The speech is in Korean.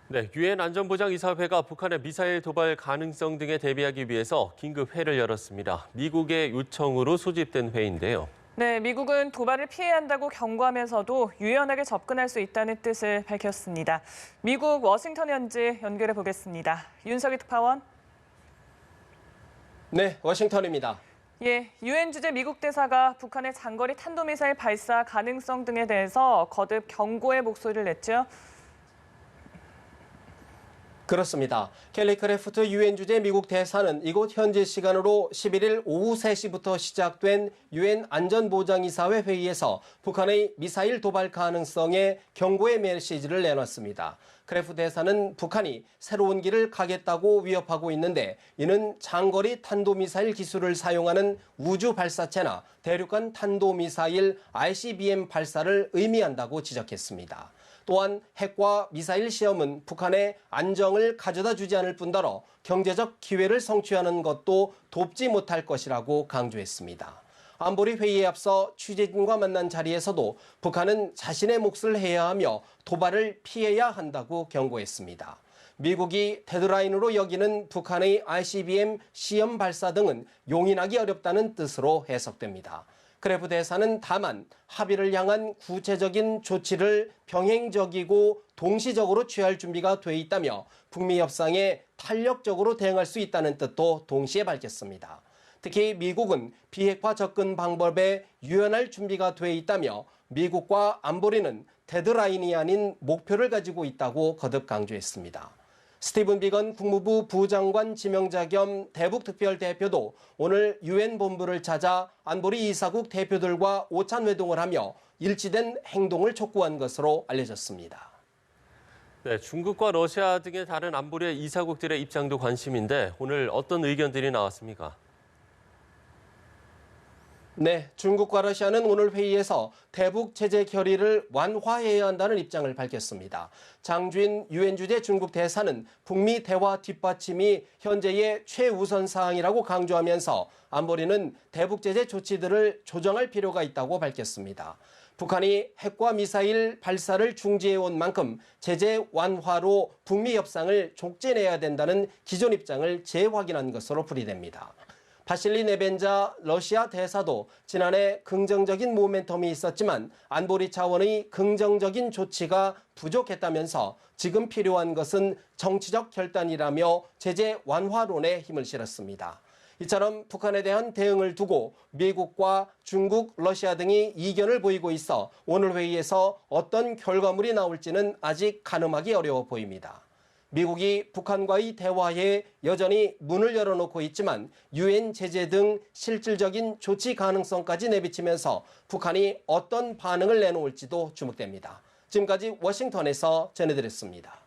네, 유엔 안전보장이사회가 북한의 미사일 도발 가능성 등에 대비하기 위해서 긴급 회의를 열었습니다. 미국의 요청으로 소집된 회의인데요. 네, 미국은 도발을 피해야 한다고 경고하면서도 유연하게 접근할 수 있다는 뜻을 밝혔습니다. 미국 워싱턴 현지 연결해 보겠습니다. 윤석희 특파원. 네, 워싱턴입니다. 예, 유엔 주재 미국 대사가 북한의 장거리 탄도미사일 발사 가능성 등에 대해서 거듭 경고의 목소리를 냈죠. 그렇습니다. 켈리 크래프트 유엔 주재 미국 대사는 이곳 현지 시간으로 11일 오후 3시부터 시작된 유엔 안전보장이사회 회의에서 북한의 미사일 도발 가능성에 경고의 메시지를 내놨습니다. 크래프트 대사는 북한이 새로운 길을 가겠다고 위협하고 있는데 이는 장거리 탄도미사일 기술을 사용하는 우주 발사체나 대륙간 탄도미사일 ICBM 발사를 의미한다고 지적했습니다. 또한 핵과 미사일 시험은 북한의 안정을 가져다 주지 않을 뿐더러 경제적 기회를 성취하는 것도 돕지 못할 것이라고 강조했습니다. 안보리 회의에 앞서 취재진과 만난 자리에서도 북한은 자신의 몫을 해야 하며 도발을 피해야 한다고 경고했습니다. 미국이 데드라인으로 여기는 북한의 ICBM 시험 발사 등은 용인하기 어렵다는 뜻으로 해석됩니다. 크래프 대사는 다만 합의를 향한 구체적인 조치를 병행적이고 동시적으로 취할 준비가 돼 있다며 북미 협상에 탄력적으로 대응할 수 있다는 뜻도 동시에 밝혔습니다. 특히 미국은 비핵화 접근 방법에 유연할 준비가 돼 있다며 미국과 안보리는 데드라인이 아닌 목표를 가지고 있다고 거듭 강조했습니다. 스티븐 비건 국무부 부장관 지명자 겸 대북특별대표도 오늘 유엔 본부를 찾아 안보리 이사국 대표들과 오찬 회동을 하며 일치된 행동을 촉구한 것으로 알려졌습니다. 네, 중국과 러시아 등의 다른 안보리 이사국들의 입장도 관심인데 오늘 어떤 의견들이 나왔습니까? 네, 중국과 러시아는 오늘 회의에서 대북 제재 결의를 완화해야 한다는 입장을 밝혔습니다. 장준 유엔 주재 중국 대사는 북미 대화 뒷받침이 현재의 최우선 사항이라고 강조하면서 안보리는 대북 제재 조치들을 조정할 필요가 있다고 밝혔습니다. 북한이 핵과 미사일 발사를 중지해온 만큼 제재 완화로 북미 협상을 촉진해야 된다는 기존 입장을 재확인한 것으로 풀이됩니다. 바실리 네벤자 러시아 대사도 지난해 긍정적인 모멘텀이 있었지만 안보리 차원의 긍정적인 조치가 부족했다면서 지금 필요한 것은 정치적 결단이라며 제재 완화론에 힘을 실었습니다. 이처럼 북한에 대한 대응을 두고 미국과 중국, 러시아 등이 이견을 보이고 있어 오늘 회의에서 어떤 결과물이 나올지는 아직 가늠하기 어려워 보입니다. 미국이 북한과의 대화에 여전히 문을 열어놓고 있지만 유엔 제재 등 실질적인 조치 가능성까지 내비치면서 북한이 어떤 반응을 내놓을지도 주목됩니다. 지금까지 워싱턴에서 전해드렸습니다.